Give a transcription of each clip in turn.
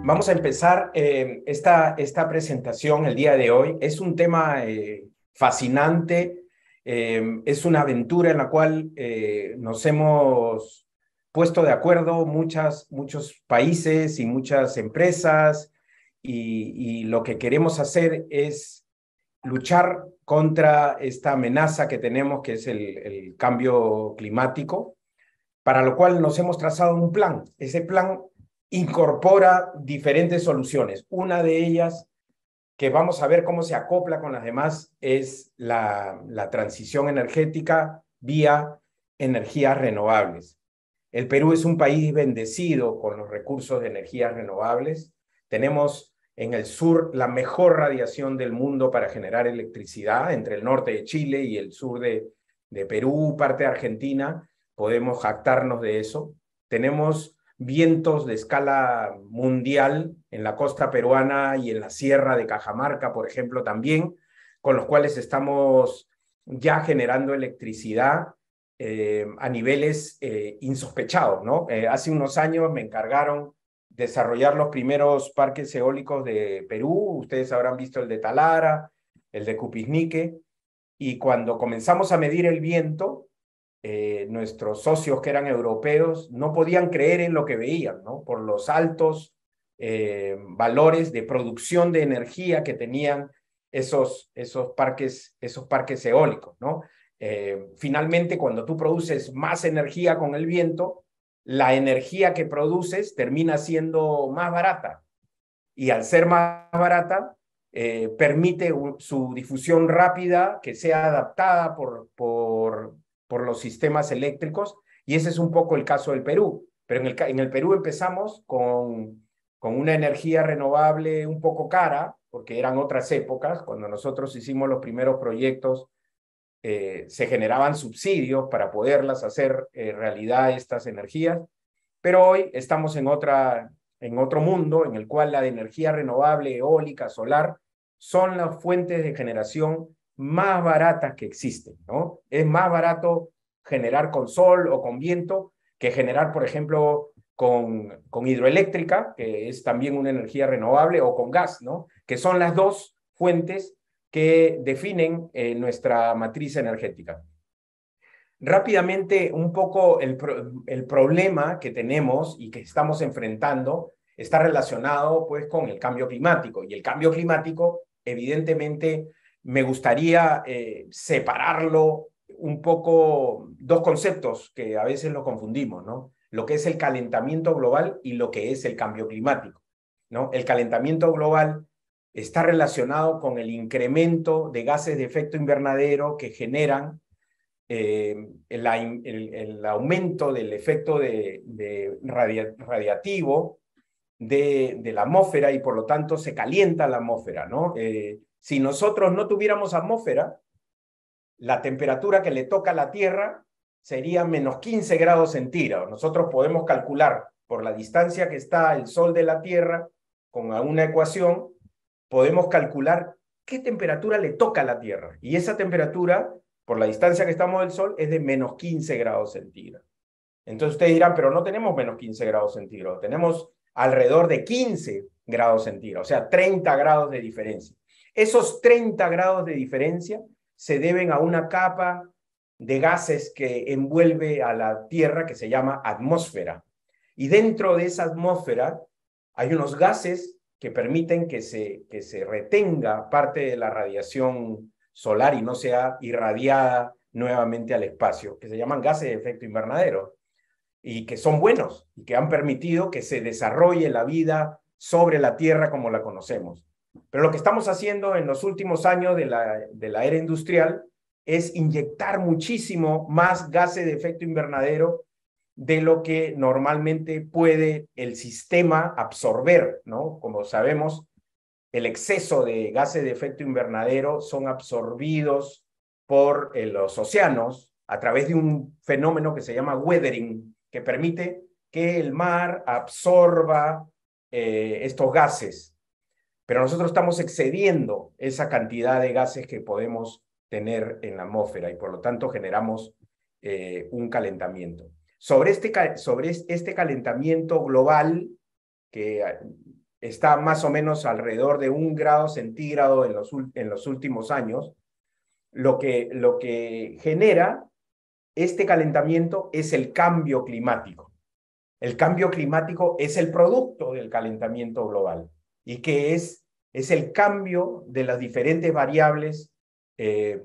Vamos a empezar esta presentación el día de hoy. Es un tema fascinante, es una aventura en la cual nos hemos puesto de acuerdo muchos países y muchas empresas y lo que queremos hacer es luchar contra esta amenaza que tenemos, que es el cambio climático, para lo cual nos hemos trazado un plan. Ese plan incorpora diferentes soluciones. Una de ellas, que vamos a ver cómo se acopla con las demás, es la transición energética vía energías renovables. El Perú es un país bendecido con los recursos de energías renovables. Tenemos en el sur la mejor radiación del mundo para generar electricidad, entre el norte de Chile y el sur de Perú, parte de Argentina. Podemos jactarnos de eso. Tenemos vientos de escala mundial en la costa peruana y en la sierra de Cajamarca, por ejemplo, también, con los cuales estamos ya generando electricidad a niveles insospechados, ¿no? Hace unos años me encargaron desarrollar los primeros parques eólicos de Perú. Ustedes habrán visto el de Talara, el de Cupiznique, y cuando comenzamos a medir el viento, nuestros socios que eran europeos no podían creer en lo que veían, ¿no? Por los altos valores de producción de energía que tenían esos parques eólicos, ¿no? Finalmente, cuando tú produces más energía con el viento, la energía que produces termina siendo más barata. Y al ser más barata, permite su difusión rápida, que sea adaptada por los sistemas eléctricos. Y ese es un poco el caso del Perú. Pero en el Perú empezamos con una energía renovable un poco cara, porque eran otras épocas. Cuando nosotros hicimos los primeros proyectos, se generaban subsidios para poderlas hacer realidad estas energías, pero hoy estamos en otro mundo en el cual la energía renovable, eólica, solar, son las fuentes de generación más baratas que existen, ¿no? Es más barato generar con sol o con viento que generar, por ejemplo, con hidroeléctrica, que es también una energía renovable, o con gas, ¿no? Que son las dos fuentes que definen nuestra matriz energética. Rápidamente, un poco el problema que tenemos y que estamos enfrentando está relacionado pues con el cambio climático. Y el cambio climático, evidentemente, me gustaría separarlo un poco, dos conceptos que a veces lo confundimos, ¿no? Lo que es el calentamiento global y lo que es el cambio climático, ¿no? El calentamiento global está relacionado con el incremento de gases de efecto invernadero que generan el aumento del efecto radiativo de la atmósfera, y por lo tanto se calienta la atmósfera, ¿no? Si nosotros no tuviéramos atmósfera, la temperatura que le toca a la Tierra sería menos 15 grados centígrados. Nosotros podemos calcular por la distancia que está el Sol de la Tierra con una ecuación, podemos calcular qué temperatura le toca a la Tierra. Y esa temperatura, por la distancia que estamos del Sol, es de menos 15 grados centígrados. Entonces ustedes dirán, pero no tenemos menos 15 grados centígrados, tenemos alrededor de 15 grados centígrados, o sea, 30 grados de diferencia. Esos 30 grados de diferencia se deben a una capa de gases que envuelve a la Tierra que se llama atmósfera. Y dentro de esa atmósfera hay unos gases que permiten que se retenga parte de la radiación solar y no sea irradiada nuevamente al espacio, que se llaman gases de efecto invernadero, y que son buenos y que han permitido que se desarrolle la vida sobre la Tierra como la conocemos. Pero lo que estamos haciendo en los últimos años de la era industrial es inyectar muchísimo más gases de efecto invernadero de lo que normalmente puede el sistema absorber, ¿no? Como sabemos, el exceso de gases de efecto invernadero son absorbidos por los océanos a través de un fenómeno que se llama weathering, que permite que el mar absorba estos gases. Pero nosotros estamos excediendo esa cantidad de gases que podemos tener en la atmósfera y por lo tanto generamos un calentamiento. Sobre este calentamiento global, que está más o menos alrededor de 1 grado centígrado en los últimos años. Lo que genera este calentamiento es el cambio climático. El cambio climático es el producto del calentamiento global y que es el cambio de las diferentes variables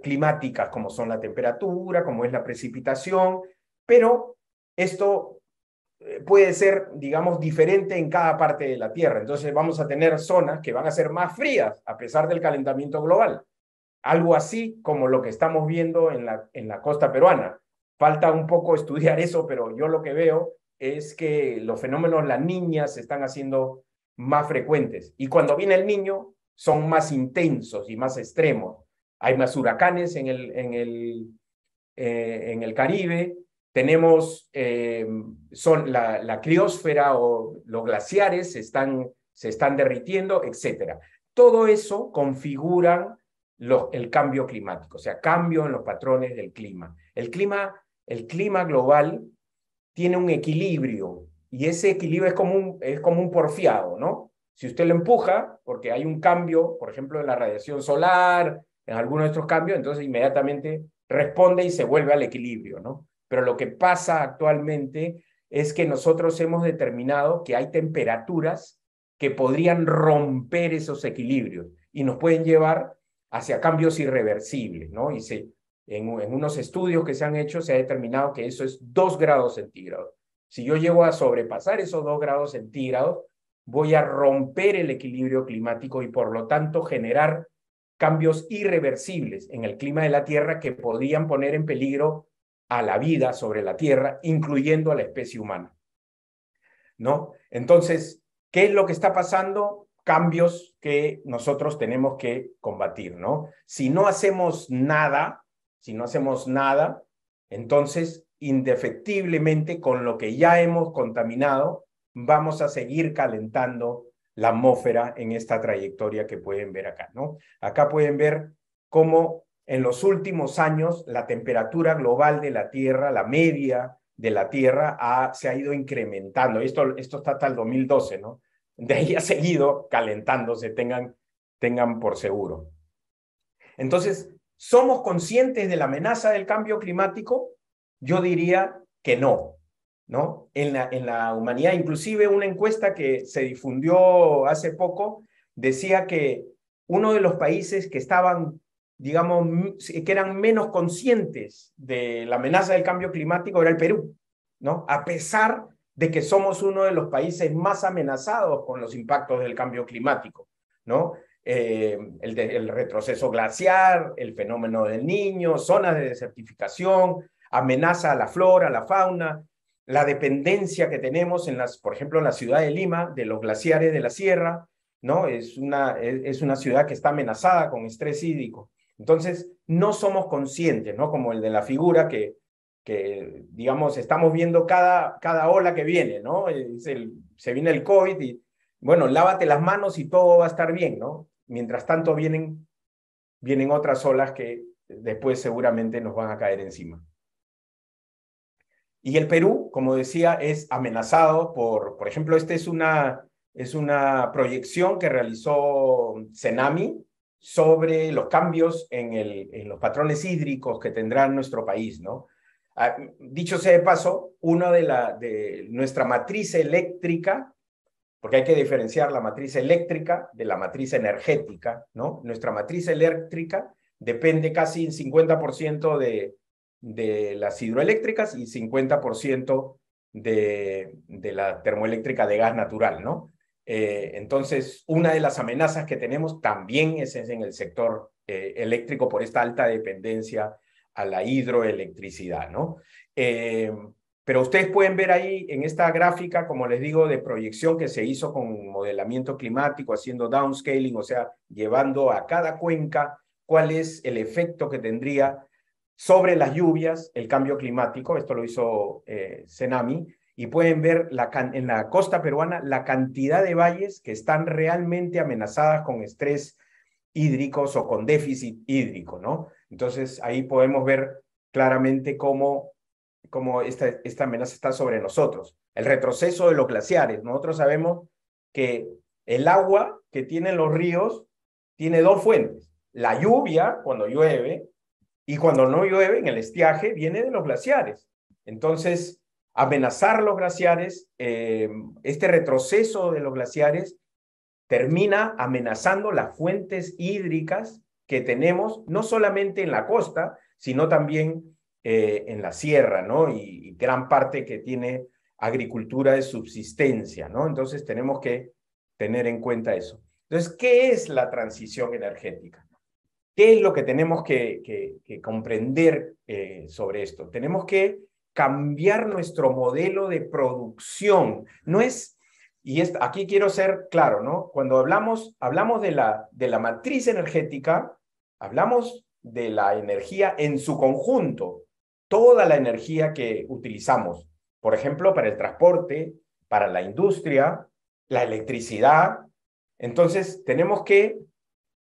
climáticas, como son la temperatura, como es la precipitación, pero esto puede ser, digamos, diferente en cada parte de la Tierra. Entonces vamos a tener zonas que van a ser más frías a pesar del calentamiento global. Algo así como lo que estamos viendo en la costa peruana. Falta un poco estudiar eso, pero yo lo que veo es que los fenómenos La Niña se están haciendo más frecuentes. Y cuando viene el Niño, son más intensos y más extremos. Hay más huracanes en el Caribe, tenemos la criósfera o los glaciares se están derritiendo, etc. Todo eso configura el cambio climático, o sea, cambio en los patrones del clima. El clima global tiene un equilibrio y ese equilibrio es como un porfiado, ¿no? Si usted lo empuja, porque hay un cambio, por ejemplo, en la radiación solar, en algunos de estos cambios, entonces inmediatamente responde y se vuelve al equilibrio, ¿no? Pero lo que pasa actualmente es que nosotros hemos determinado que hay temperaturas que podrían romper esos equilibrios y nos pueden llevar hacia cambios irreversibles, ¿no? En unos estudios que se han hecho se ha determinado que eso es 2 grados centígrados. Si yo llego a sobrepasar esos 2 grados centígrados, voy a romper el equilibrio climático y por lo tanto generar cambios irreversibles en el clima de la Tierra que podrían poner en peligro a la vida sobre la Tierra, incluyendo a la especie humana, ¿no? Entonces, ¿qué es lo que está pasando? Cambios que nosotros tenemos que combatir, ¿no? Si no hacemos nada, entonces indefectiblemente con lo que ya hemos contaminado, vamos a seguir calentando la atmósfera en esta trayectoria que pueden ver acá, ¿no? Acá pueden ver cómo en los últimos años la temperatura global de la Tierra, la media de la Tierra, se ha ido incrementando. Esto está hasta el 2012, ¿no? De ahí ha seguido calentándose, tengan por seguro. Entonces, ¿somos conscientes de la amenaza del cambio climático? Yo diría que no, ¿no? En la humanidad, inclusive una encuesta que se difundió hace poco decía que uno de los países que estaban, digamos, que eran menos conscientes de la amenaza del cambio climático era el Perú, ¿no? A pesar de que somos uno de los países más amenazados con los impactos del cambio climático, ¿no? El retroceso glaciar, el fenómeno del Niño, zonas de desertificación, amenaza a la flora, a la fauna, la dependencia que tenemos por ejemplo, en la ciudad de Lima, de los glaciares de la sierra, ¿no? Es una ciudad que está amenazada con estrés hídrico. Entonces, no somos conscientes, ¿no? Como el de la figura que digamos, estamos viendo cada ola que viene, ¿no? Se viene el COVID y, bueno, lávate las manos y todo va a estar bien, ¿no? Mientras tanto vienen otras olas que después seguramente nos van a caer encima. Y el Perú, como decía, es amenazado por ejemplo, esta es una proyección que realizó Cenami sobre los cambios en los patrones hídricos que tendrá nuestro país, ¿no? Dicho sea de paso, de nuestra matriz eléctrica, porque hay que diferenciar la matriz eléctrica de la matriz energética, ¿no? Nuestra matriz eléctrica depende casi en 50% de las hidroeléctricas y 50% de la termoeléctrica de gas natural, ¿no? Entonces, una de las amenazas que tenemos también es en el sector eléctrico por esta alta dependencia a la hidroelectricidad, ¿no? Pero ustedes pueden ver ahí en esta gráfica, como les digo, de proyección que se hizo con modelamiento climático, haciendo downscaling, o sea, llevando a cada cuenca cuál es el efecto que tendría sobre las lluvias el cambio climático. Esto lo hizo Cenami, y pueden ver en la costa peruana la cantidad de valles que están realmente amenazadas con estrés hídricos o con déficit hídrico, ¿no? Entonces ahí podemos ver claramente cómo esta amenaza está sobre nosotros. El retroceso de los glaciares. Nosotros sabemos que El agua que tienen los ríos tiene dos fuentes. La lluvia, cuando llueve, y cuando no llueve, en el estiaje, viene de los glaciares. Entonces, amenazar los glaciares, este retroceso de los glaciares termina amenazando las fuentes hídricas que tenemos, no solamente en la costa, sino también en la sierra, ¿no? Y gran parte que tiene agricultura de subsistencia, ¿no? Entonces tenemos que tener en cuenta eso. Entonces, ¿qué es la transición energética? ¿Qué es lo que tenemos que comprender sobre esto? Tenemos que cambiar nuestro modelo de producción. No es, aquí quiero ser claro, ¿no? Cuando hablamos de la matriz energética, hablamos de la energía en su conjunto, toda la energía que utilizamos, por ejemplo, para el transporte, para la industria, la electricidad. Entonces, tenemos que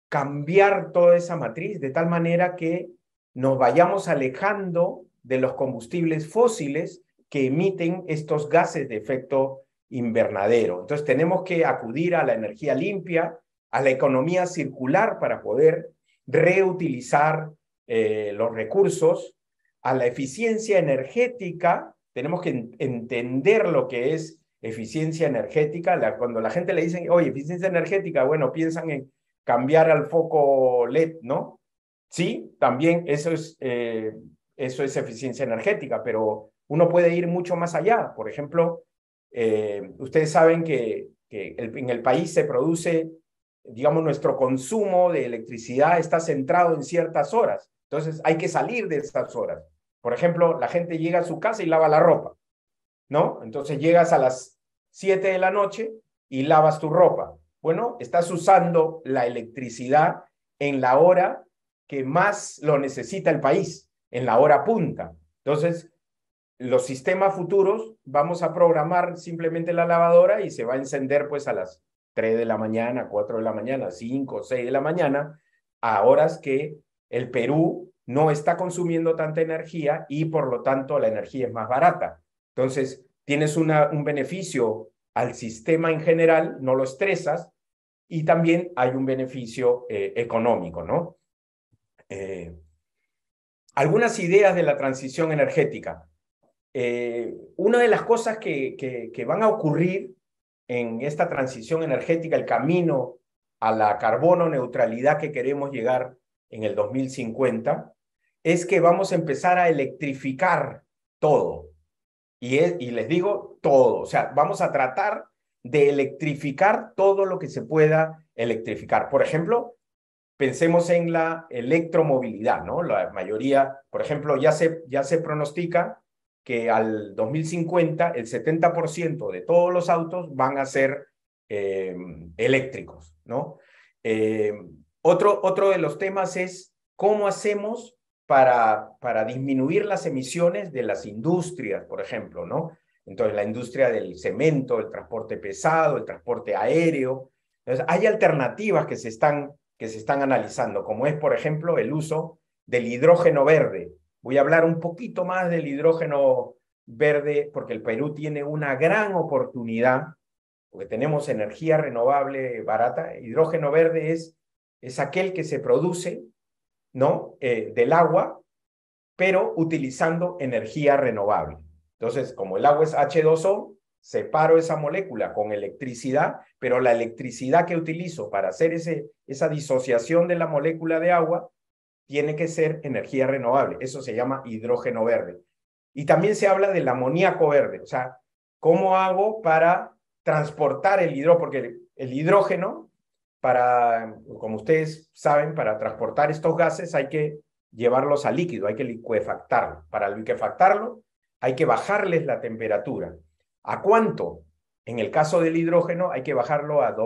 cambiar toda esa matriz de tal manera que nos vayamos alejando de los combustibles fósiles que emiten estos gases de efecto invernadero. Entonces tenemos que acudir a la energía limpia, a la economía circular para poder reutilizar los recursos, a la eficiencia energética. Tenemos que entender lo que es eficiencia energética. Cuando la gente le dice, oye, eficiencia energética, bueno, piensan en cambiar al foco LED, ¿no? Sí, también eso es eficiencia energética, pero uno puede ir mucho más allá. Por ejemplo, ustedes saben que en el país se produce, digamos, nuestro consumo de electricidad está centrado en ciertas horas. Entonces hay que salir de esas horas. Por ejemplo, la gente llega a su casa y lava la ropa, ¿no? Entonces llegas a las 7 de la noche y lavas tu ropa. Bueno, estás usando la electricidad en la hora que más lo necesita el país, en la hora punta. Entonces, los sistemas futuros vamos a programar simplemente la lavadora y se va a encender pues a las 3 de la mañana, 4 de la mañana, 5, 6 de la mañana, a horas que el Perú no está consumiendo tanta energía y por lo tanto la energía es más barata. Entonces, tienes un beneficio al sistema en general, no lo estresas, y también hay un beneficio económico, ¿no? Algunas ideas de la transición energética. Una de las cosas que van a ocurrir en esta transición energética, el camino a la carbono neutralidad que queremos llegar en el 2050, es que vamos a empezar a electrificar todo. Y les digo todo, o sea, vamos a tratar de electrificar todo lo que se pueda electrificar. Por ejemplo, pensemos en la electromovilidad, ¿no? La mayoría, por ejemplo, ya se pronostica que al 2050 el 70% de todos los autos van a ser eléctricos, ¿no? Eh, otro de los temas es cómo hacemos para disminuir las emisiones de las industrias, por ejemplo, ¿no? Entonces, la industria del cemento, el transporte pesado, el transporte aéreo. Entonces, hay alternativas que se están analizando, como es, por ejemplo, el uso del hidrógeno verde. Voy a hablar un poquito más del hidrógeno verde porque el Perú tiene una gran oportunidad, porque tenemos energía renovable barata. Hidrógeno verde es aquel que se produce, ¿no? Del agua, pero utilizando energía renovable. Entonces, como el agua es H2O, separo esa molécula con electricidad, pero la electricidad que utilizo para hacer esa disociación de la molécula de agua tiene que ser energía renovable. Eso se llama hidrógeno verde. Y también se habla del amoníaco verde, o sea, ¿cómo hago para transportar el hidrógeno? Porque el hidrógeno, como ustedes saben, para transportar estos gases hay que llevarlos a líquido, hay que liquefactarlo. Para liquefactarlo hay que bajarles la temperatura. ¿A cuánto? En el caso del hidrógeno hay que bajarlo a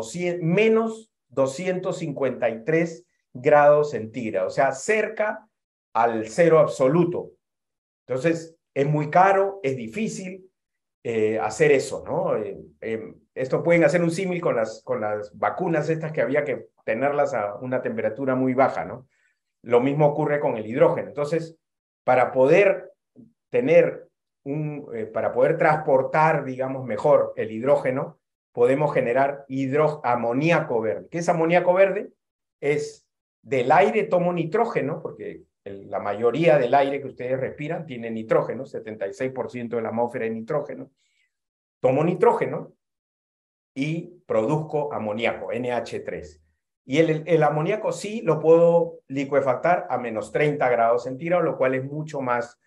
menos 253 grados centígrados, o sea, cerca al cero absoluto. Entonces, es muy caro, es difícil hacer eso, ¿no? Esto pueden hacer un símil con las vacunas estas que había que tenerlas a una temperatura muy baja, ¿no? Lo mismo ocurre con el hidrógeno. Entonces, para poder tener para poder transportar, digamos, mejor el hidrógeno, podemos generar amoníaco verde. ¿Qué es amoníaco verde? Es del aire tomo nitrógeno, porque la mayoría del aire que ustedes respiran tiene nitrógeno, 76% de la atmósfera es nitrógeno. Tomo nitrógeno y produzco amoníaco, NH3. Y el amoníaco sí lo puedo licuefactar a menos 30 grados centígrados, lo cual es mucho más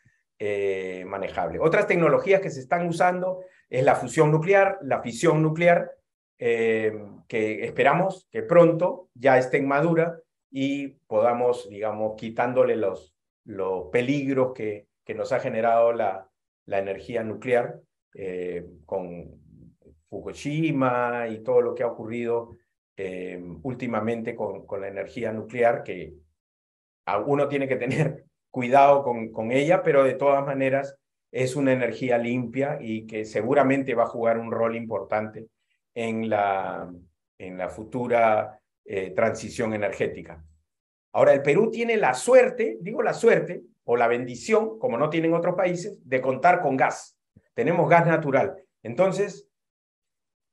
manejable. Otras tecnologías que se están usando es la fusión nuclear, la fisión nuclear, que esperamos que pronto ya estén maduras y podamos, digamos, quitándole los peligros que nos ha generado la energía nuclear con Fukushima y todo lo que ha ocurrido últimamente con la energía nuclear, que uno tiene que tener cuidado con ella, pero de todas maneras es una energía limpia y que seguramente va a jugar un rol importante en la futura transición energética. Ahora, el Perú tiene la suerte, digo la suerte, o la bendición, como no tienen otros países, de contar con gas. Tenemos gas natural. Entonces,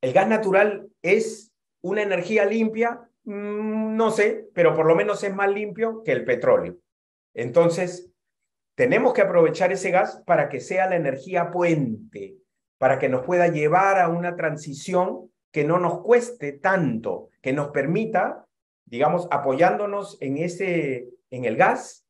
¿el gas natural es una energía limpia? No sé, pero por lo menos es más limpio que el petróleo. Entonces, tenemos que aprovechar ese gas para que sea la energía puente, para que nos pueda llevar a una transición que no nos cueste tanto, que nos permita, digamos, apoyándonos en el gas,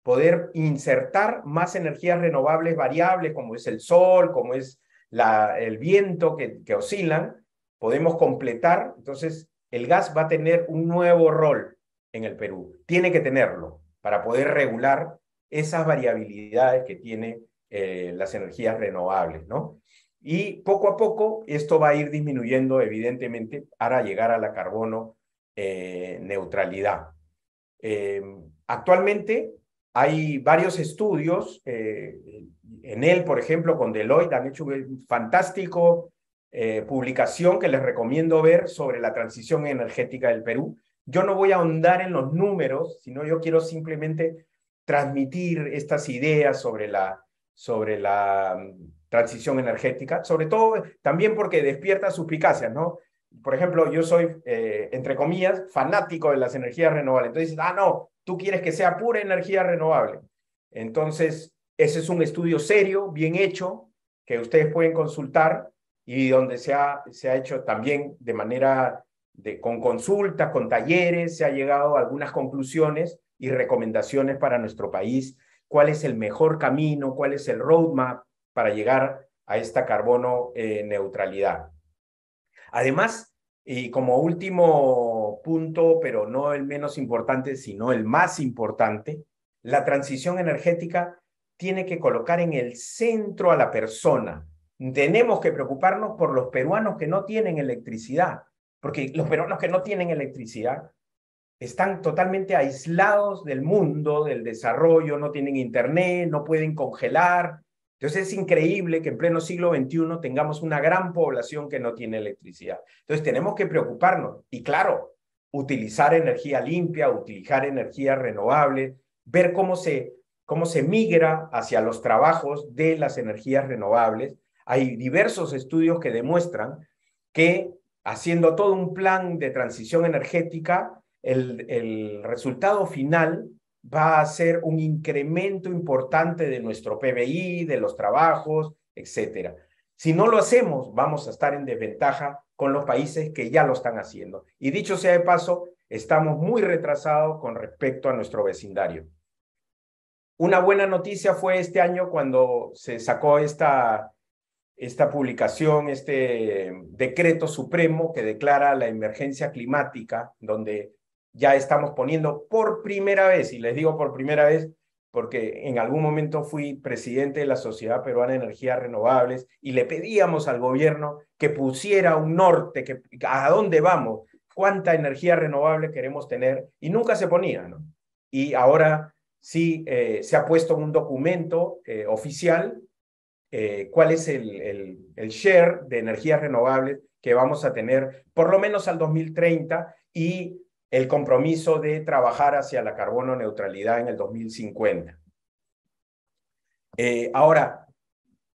poder insertar más energías renovables variables, como es el sol, como es el viento que oscilan, podemos completar. Entonces, el gas va a tener un nuevo rol en el Perú. Tiene que tenerlo para poder regular esas variabilidades que tiene las energías renovables, ¿no? Y poco a poco esto va a ir disminuyendo, evidentemente, para llegar a la carbono neutralidad. Actualmente hay varios estudios, en él, por ejemplo, con Deloitte, han hecho un fantástico publicación que les recomiendo ver sobre la transición energética del Perú. Yo no voy a ahondar en los números, sino yo quiero simplemente transmitir estas ideas sobre la transición energética, sobre todo también porque despierta suspicacias, ¿no? Por ejemplo, yo soy, entre comillas, fanático de las energías renovables. Entonces dices, no, tú quieres que sea pura energía renovable. Entonces, ese es un estudio serio, bien hecho, que ustedes pueden consultar y donde se ha hecho también de manera con consultas, con talleres, se ha llegado a algunas conclusiones y recomendaciones para nuestro país, cuál es el mejor camino, cuál es el roadmap para llegar a esta carbono neutralidad. Además, y como último punto, pero no el menos importante, sino el más importante, la transición energética tiene que colocar en el centro a la persona. Tenemos que preocuparnos por los peruanos que no tienen electricidad, porque los peruanos que no tienen electricidad están totalmente aislados del mundo, del desarrollo, no tienen internet, no pueden congelar. Entonces es increíble que en pleno siglo XXI tengamos una gran población que no tiene electricidad. Entonces tenemos que preocuparnos y claro, utilizar energía limpia, utilizar energía renovable, ver cómo se migra hacia los trabajos de las energías renovables. Hay diversos estudios que demuestran que haciendo todo un plan de transición energética, el resultado final va a ser un incremento importante de nuestro PBI, de los trabajos, etcétera. Si no lo hacemos, vamos a estar en desventaja con los países que ya lo están haciendo. Y dicho sea de paso, estamos muy retrasados con respecto a nuestro vecindario. Una buena noticia fue este año cuando se sacó esta publicación, este decreto supremo que declara la emergencia climática, donde ya estamos poniendo por primera vez, y les digo por primera vez, porque en algún momento fui presidente de la Sociedad Peruana de Energías Renovables y le pedíamos al gobierno que pusiera un norte, a dónde vamos, cuánta energía renovable queremos tener, y nunca se ponía, ¿no? Y ahora sí se ha puesto en un documento oficial cuál es el share de energías renovables que vamos a tener por lo menos al 2030 y el compromiso de trabajar hacia la carbono neutralidad en el 2050. Ahora,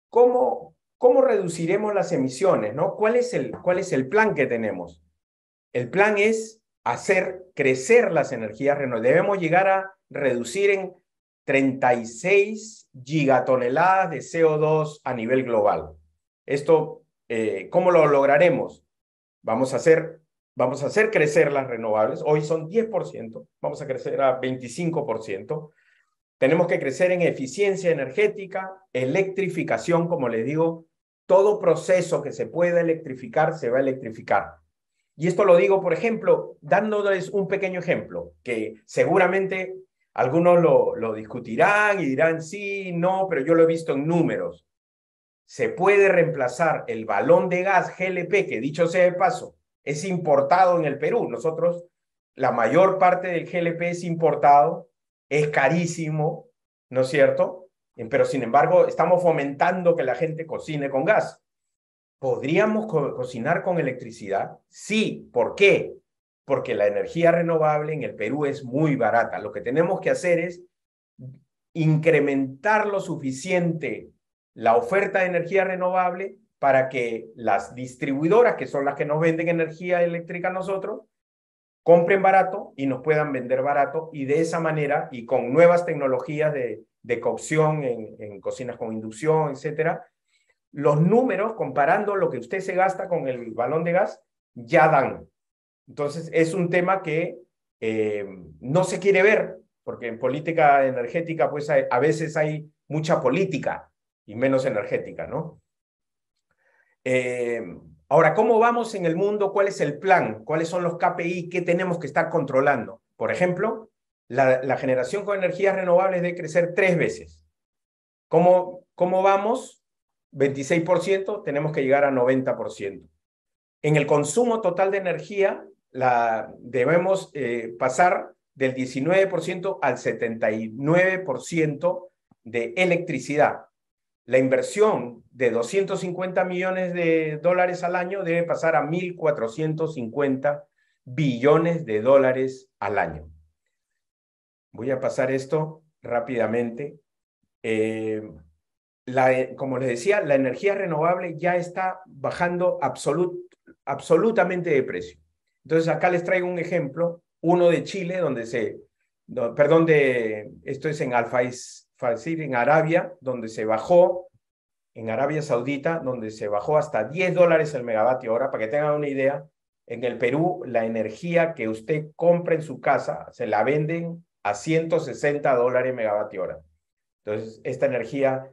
¿cómo ¿cómo reduciremos las emisiones, ¿no? ¿Cuál es el plan que tenemos? El plan es hacer crecer las energías renovables. Debemos llegar a reducir en 36 gigatoneladas de CO2 a nivel global. Esto, ¿cómo lo lograremos? Vamos a hacer crecer las renovables. Hoy son 10%, vamos a crecer a 25%. Tenemos que crecer en eficiencia energética, electrificación, como les digo, todo proceso que se pueda electrificar se va a electrificar. Y esto lo digo, por ejemplo, dándoles un pequeño ejemplo, que seguramente algunos lo discutirán y dirán sí, no, pero yo lo he visto en números. Se puede reemplazar el balón de gas GLP, que dicho sea de paso, es importado en el Perú. Nosotros, la mayor parte del GLP es importado, es carísimo, ¿no es cierto? Pero sin embargo, estamos fomentando que la gente cocine con gas. ¿Podríamos cocinar con electricidad? Sí. ¿Por qué? Porque la energía renovable en el Perú es muy barata. Lo que tenemos que hacer es incrementar lo suficiente la oferta de energía renovable para que las distribuidoras, que son las que nos venden energía eléctrica a nosotros, compren barato y nos puedan vender barato, y de esa manera, y con nuevas tecnologías de cocción en cocinas con inducción, etcétera, los números, comparando lo que usted se gasta con el balón de gas, ya dan. Entonces, es un tema que no se quiere ver, porque en política energética, pues a veces hay mucha política y menos energética, ¿no? Ahora, ¿cómo vamos en el mundo? ¿Cuál es el plan? ¿Cuáles son los KPI? ¿Qué tenemos que estar controlando? Por ejemplo, la generación con energías renovables debe crecer 3 veces. ¿Cómo vamos? 26%, tenemos que llegar a 90%. En el consumo total de energía, debemos pasar del 19% al 79% de electricidad. La inversión de 250 millones de dólares al año debe pasar a 1.450 billones de dólares al año. Voy a pasar esto rápidamente. Como les decía, la energía renovable ya está bajando absolutamente de precio. Entonces, acá les traigo un ejemplo, uno de Chile, esto es en Al-Faisir, en Arabia, donde se bajó, en Arabia Saudita, donde se bajó hasta $10 el megavatio hora. Para que tengan una idea, en el Perú, la energía que usted compra en su casa, se la venden a $160 megavatio hora. Entonces, esta energía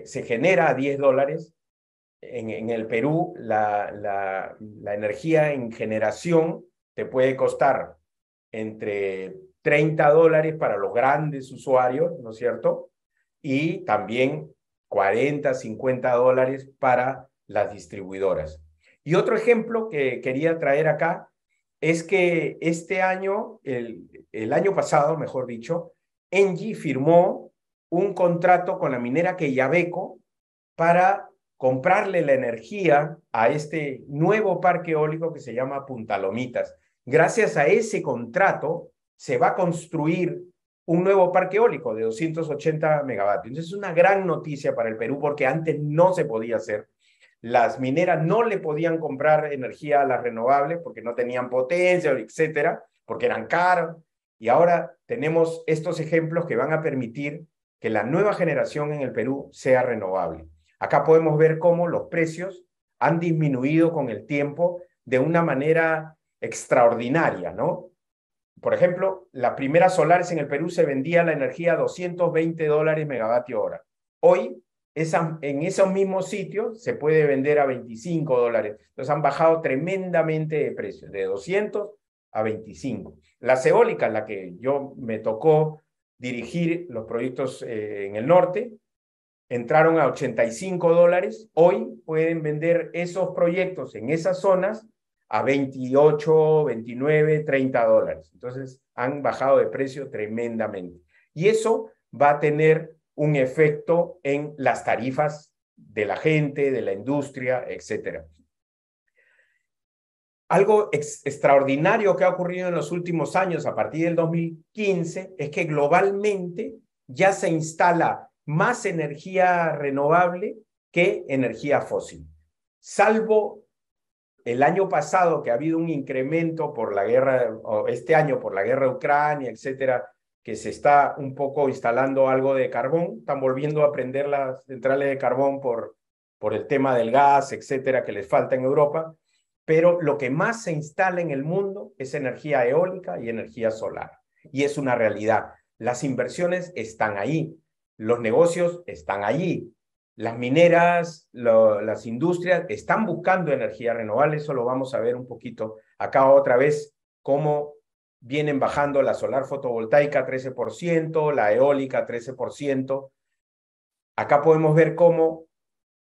se genera a $10. En el Perú, la energía en generación te puede costar entre $30 para los grandes usuarios, ¿no es cierto? Y también $40, $50 para las distribuidoras. Y otro ejemplo que quería traer acá es que este año, el año pasado, mejor dicho, Engie firmó un contrato con la minera Quellaveco para comprarle la energía a este nuevo parque eólico que se llama Punta Lomitas. Gracias a ese contrato se va a construir un nuevo parque eólico de 280 megavatios. Entonces es una gran noticia para el Perú, porque antes no se podía hacer. Las mineras no le podían comprar energía a las renovables porque no tenían potencia, etcétera, porque eran caros. Y ahora tenemos estos ejemplos que van a permitir que la nueva generación en el Perú sea renovable. Acá podemos ver cómo los precios han disminuido con el tiempo de una manera extraordinaria, ¿no? Por ejemplo, las primeras solares en el Perú se vendía la energía a $220 megavatio hora. Hoy, en esos mismos sitios se puede vender a $25. Entonces han bajado tremendamente de precio, de 200 a 25. Las eólicas, la que yo me tocó dirigir los proyectos en el norte, entraron a $85. Hoy pueden vender esos proyectos en esas zonas a 28, 29, $30. Entonces han bajado de precio tremendamente. Y eso va a tener un efecto en las tarifas de la gente, de la industria, etcétera. Algo extraordinario que ha ocurrido en los últimos años, a partir del 2015, es que globalmente ya se instala más energía renovable que energía fósil. Salvo el año pasado, que ha habido un incremento por la guerra, o este año por la guerra de Ucrania, etcétera, que se está un poco instalando algo de carbón, están volviendo a prender las centrales de carbón por el tema del gas, etcétera, que les falta en Europa, pero lo que más se instala en el mundo es energía eólica y energía solar, y es una realidad. Las inversiones están ahí, los negocios están allí, las mineras, las industrias están buscando energía renovable, eso lo vamos a ver un poquito acá otra vez, cómo vienen bajando la solar fotovoltaica 13%, la eólica 13%. Acá podemos ver cómo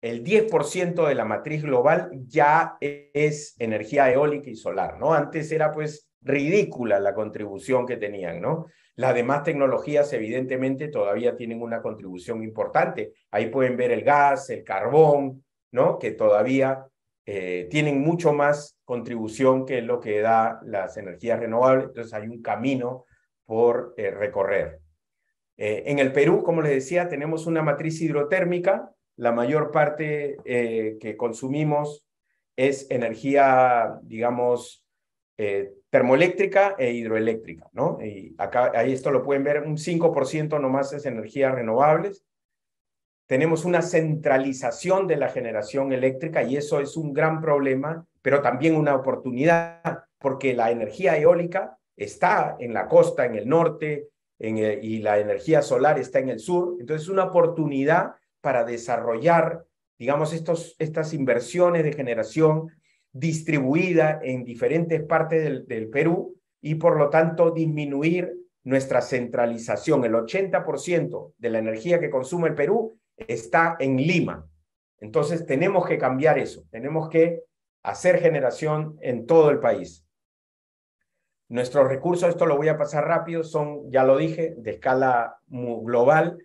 el 10% de la matriz global ya es energía eólica y solar, ¿no? Antes era pues ridícula la contribución que tenían, ¿no? Las demás tecnologías evidentemente todavía tienen una contribución importante. Ahí pueden ver el gas, el carbón, ¿no? Que todavía tienen mucho más contribución que lo que da las energías renovables. Entonces hay un camino por recorrer. En el Perú, como les decía, tenemos una matriz hidrotérmica. La mayor parte que consumimos es energía, digamos, termoeléctrica e hidroeléctrica, ¿no? Y acá, ahí esto lo pueden ver, un 5% nomás es energías renovables. Tenemos una centralización de la generación eléctrica y eso es un gran problema, pero también una oportunidad, porque la energía eólica está en la costa, en el norte, y la energía solar está en el sur. Entonces es una oportunidad para desarrollar, digamos, estas inversiones de generación distribuida en diferentes partes del Perú y por lo tanto disminuir nuestra centralización. El 80% de la energía que consume el Perú está en Lima. Entonces tenemos que cambiar eso, tenemos que hacer generación en todo el país. Nuestros recursos, esto lo voy a pasar rápido, son, ya lo dije, de escala global.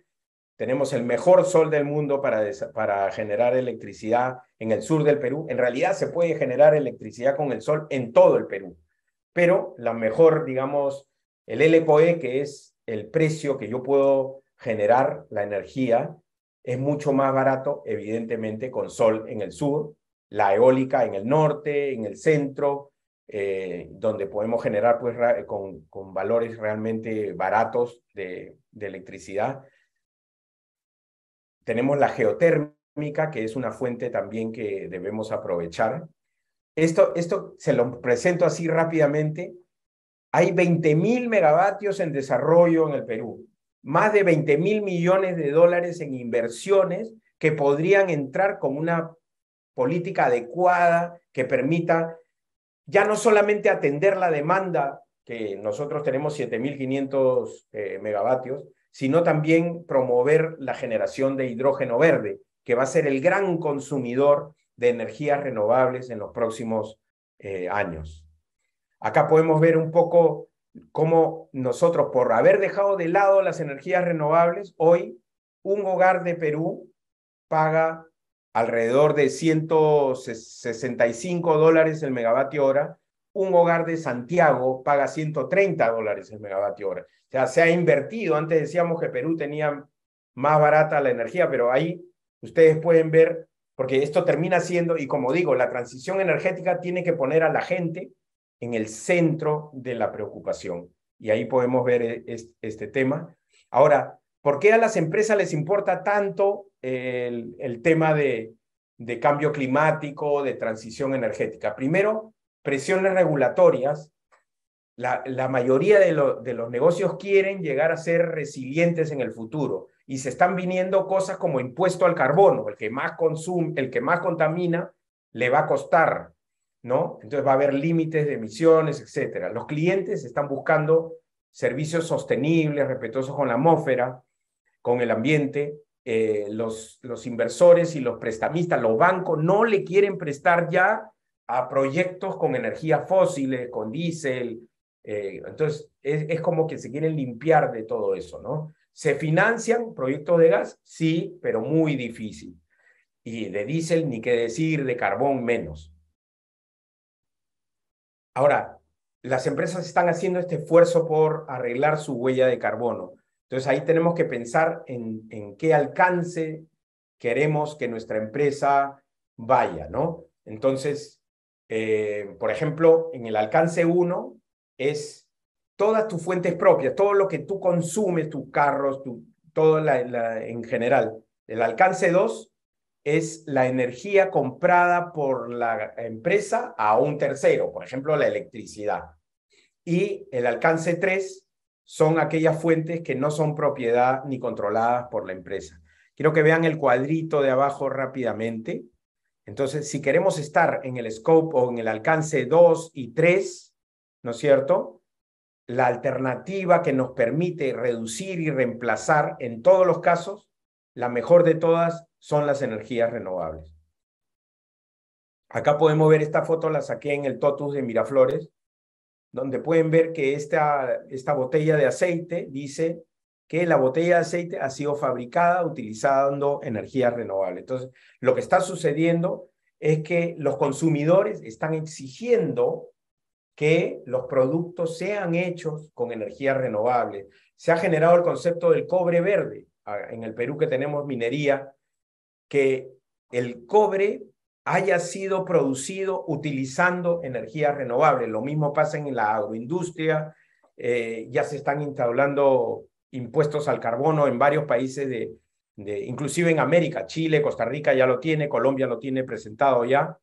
Tenemos el mejor sol del mundo para generar electricidad en el sur del Perú. En realidad se puede generar electricidad con el sol en todo el Perú, pero la mejor, digamos, el LCOE, que es el precio que yo puedo generar la energía, es mucho más barato, evidentemente, con sol en el sur, la eólica en el norte, en el centro, donde podemos generar pues, con valores realmente baratos de electricidad. Tenemos la geotérmica, que es una fuente también que debemos aprovechar. Esto se lo presento así rápidamente. Hay 20.000 megavatios en desarrollo en el Perú, más de 20.000 millones de dólares en inversiones que podrían entrar con una política adecuada que permita ya no solamente atender la demanda, que nosotros tenemos 7.500 megavatios, sino también promover la generación de hidrógeno verde, que va a ser el gran consumidor de energías renovables en los próximos años. Acá podemos ver un poco cómo nosotros, por haber dejado de lado las energías renovables, hoy un hogar de Perú paga alrededor de $165 el megavatio hora, un hogar de Santiago paga $130 el megavatio hora. O sea, se ha invertido. Antes decíamos que Perú tenía más barata la energía, pero ahí ustedes pueden ver, porque esto termina siendo, y como digo, la transición energética tiene que poner a la gente en el centro de la preocupación. Y ahí podemos ver este tema. Ahora, ¿por qué a las empresas les importa tanto el tema de cambio climático, de transición energética? Primero, presiones regulatorias. La mayoría de los negocios quieren llegar a ser resilientes en el futuro y se están viniendo cosas como impuesto al carbono. El que más consume, el que más contamina, le va a costar, ¿no? Entonces va a haber límites de emisiones, etcétera. Los clientes están buscando servicios sostenibles, respetuosos con la atmósfera, con el ambiente. Los inversores y los prestamistas, los bancos, no le quieren prestar ya a proyectos con energías fósiles, con diésel. Entonces, es como que se quieren limpiar de todo eso, ¿no? ¿Se financian proyectos de gas? Sí, pero muy difícil. Y de diésel, ni qué decir, de carbón menos. Ahora, las empresas están haciendo este esfuerzo por arreglar su huella de carbono. Entonces ahí tenemos que pensar en qué alcance, queremos que nuestra empresa vaya, ¿no? Entonces, por ejemplo, en el alcance 1 es todas tus fuentes propias, todo lo que tú consumes, tus carros, todo en general. El alcance 2 es la energía comprada por la empresa a un tercero, por ejemplo, la electricidad. Y el alcance 3 son aquellas fuentes que no son propiedad ni controladas por la empresa. Quiero que vean el cuadrito de abajo rápidamente. Entonces, si queremos estar en el scope o en el alcance 2 y 3, ¿no es cierto? La alternativa que nos permite reducir y reemplazar en todos los casos, la mejor de todas son las energías renovables. Acá podemos ver esta foto, la saqué en el Totus de Miraflores, donde pueden ver que esta botella de aceite dice que la botella de aceite ha sido fabricada utilizando energías renovables. Entonces, lo que está sucediendo es que los consumidores están exigiendo que los productos sean hechos con energías renovables. Se ha generado el concepto del cobre verde. En el Perú, que tenemos minería, que el cobre haya sido producido utilizando energías renovables. Lo mismo pasa en la agroindustria. Ya se están instalando impuestos al carbono en varios países inclusive en América. Chile, Costa Rica ya lo tiene, Colombia lo tiene presentado ya.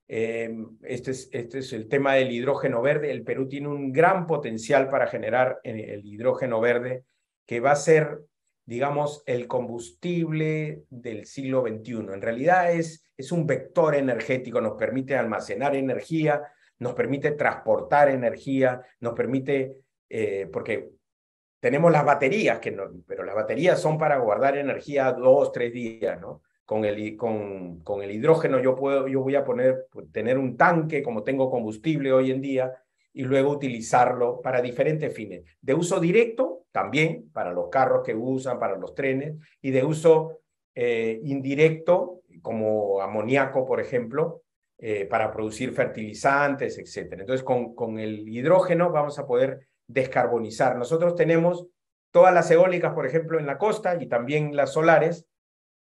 Este es el tema del hidrógeno verde. El Perú tiene un gran potencial para generar el hidrógeno verde, que va a ser, digamos, el combustible del siglo XXI. En realidad es un vector energético, nos permite almacenar energía, nos permite transportar energía, nos permite, porque tenemos las baterías, pero las baterías son para guardar energía 2, 3 días, ¿no? Con el hidrógeno yo voy a tener un tanque, como tengo combustible hoy en día, y luego utilizarlo para diferentes fines. De uso directo, también, para los carros que usan, para los trenes, y de uso indirecto, como amoníaco, por ejemplo, para producir fertilizantes, etc. Entonces, con el hidrógeno vamos a poder descarbonizar. Nosotros tenemos todas las eólicas, por ejemplo, en la costa, y también las solares,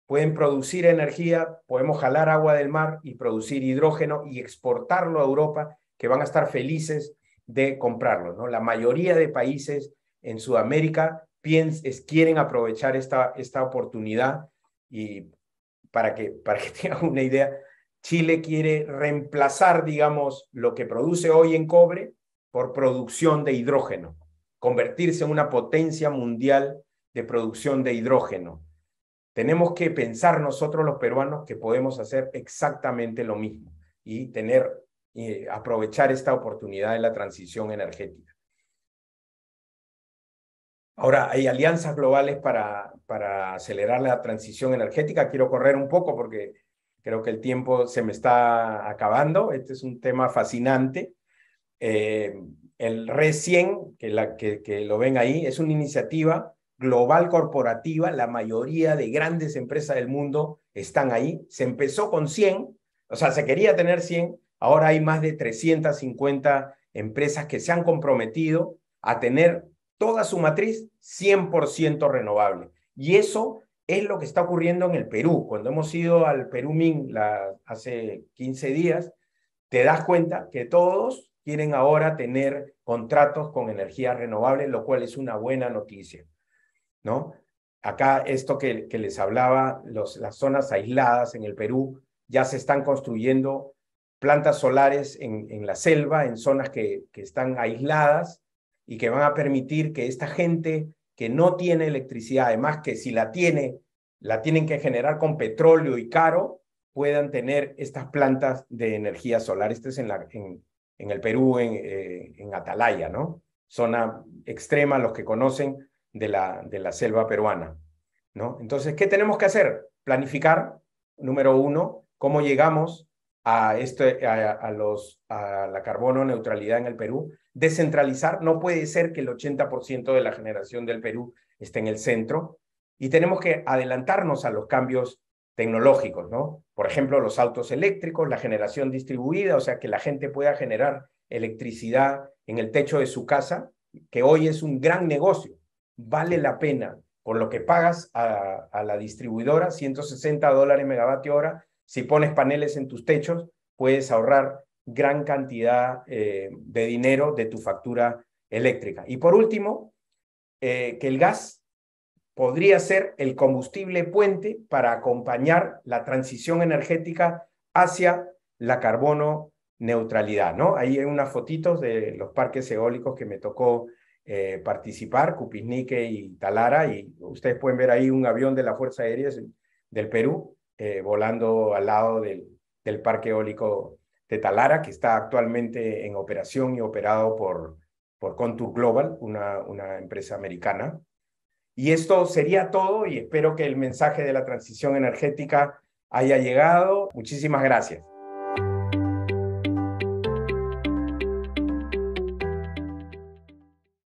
pueden producir energía, podemos jalar agua del mar y producir hidrógeno y exportarlo a Europa, que van a estar felices de comprarlo, ¿no? La mayoría de países en Sudamérica quieren aprovechar esta oportunidad, y para que tengan una idea, Chile quiere reemplazar, digamos, lo que produce hoy en cobre por producción de hidrógeno, convertirse en una potencia mundial de producción de hidrógeno. Tenemos que pensar nosotros los peruanos que podemos hacer exactamente lo mismo y aprovechar esta oportunidad de la transición energética. Ahora, hay alianzas globales para acelerar la transición energética. Quiero correr un poco porque creo que el tiempo se me está acabando. Este es un tema fascinante. El RE100, que lo ven ahí, es una iniciativa global corporativa. La mayoría de grandes empresas del mundo están ahí. Se empezó con 100, o sea, se quería tener 100, ahora hay más de 350 empresas que se han comprometido a tener toda su matriz 100% renovable. Y eso es lo que está ocurriendo en el Perú. Cuando hemos ido al Perú Min hace 15 días, te das cuenta que todos quieren ahora tener contratos con energías renovables, lo cual es una buena noticia, ¿no? Acá esto que les hablaba, las zonas aisladas en el Perú, ya se están construyendo plantas solares en la selva, en zonas que están aisladas y que van a permitir que esta gente que no tiene electricidad, además que si la tienen que generar con petróleo y caro, puedan tener estas plantas de energía solar. Este es en el Perú, en Atalaya, ¿no? Zona extrema, los que conocen de la selva peruana, ¿no? Entonces, ¿qué tenemos que hacer? Planificar, número uno, cómo llegamos a la carbono neutralidad en el Perú. Descentralizar, no puede ser que el 80% de la generación del Perú esté en el centro, y tenemos que adelantarnos a los cambios tecnológicos, ¿no? Por ejemplo, los autos eléctricos, la generación distribuida, o sea, que la gente pueda generar electricidad en el techo de su casa, que hoy es un gran negocio. Vale la pena por lo que pagas a la distribuidora, $160 megavatio hora. Si pones paneles en tus techos, puedes ahorrar gran cantidad de dinero de tu factura eléctrica. Y por último, que el gas podría ser el combustible puente para acompañar la transición energética hacia la carbono neutralidad, ¿no? Ahí hay unas fotitos de los parques eólicos que me tocó participar, Cupiznique y Talara, y ustedes pueden ver ahí un avión de la Fuerza Aérea del Perú volando al lado del parque eólico de Talara, que está actualmente en operación y operado por Contour Global, una empresa americana. Y esto sería todo y espero que el mensaje de la transición energética haya llegado. Muchísimas gracias.